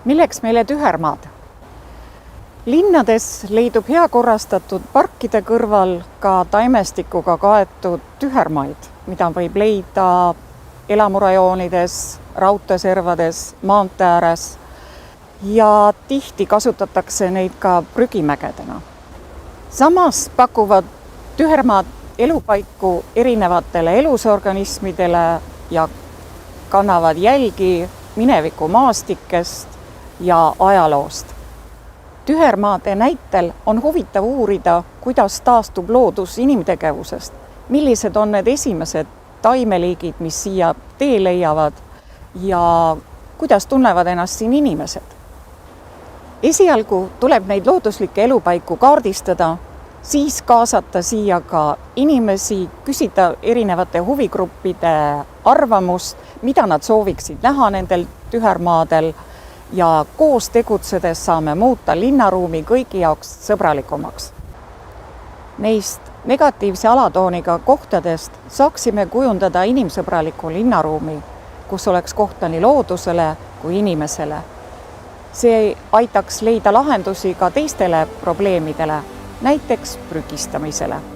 Milleks meile tühermaad? Linnades leidub hea korrastatud parkide kõrval ka taimestikuga kaetud tühermaid, mida võib leida elamurajoonides, raudteeservades, maantee ääres ja tihti kasutatakse neid ka prügimägedena. Samas pakuvad tühermaad elupaiku erinevatele elusorganismidele ja kannavad jälgi mineviku maastikest ja ajaloost. Tühermaade näitel on huvitav uurida, kuidas taastub loodus inimtegevusest, millised on need esimesed taimeliigid, mis siia tee leiavad ja kuidas tunnevad ennast siin inimesed. Esialgu tuleb neid looduslikke elupaiku kaardistada, siis kaasata siia ka inimesi, küsida erinevate huvigruppide arvamust, mida nad sooviksid näha nendel tühermaadel ja koos tegutsedes saame muuta linnaruumi kõigi jaoks sõbralikumaks. Neist negatiivse alatooniga kohtadest saaksime kujundada inimsõbraliku linnaruumi, kus oleks kohta nii loodusele kui inimesele. See aitaks leida lahendusi ka teistele probleemidele, näiteks prügistamisele.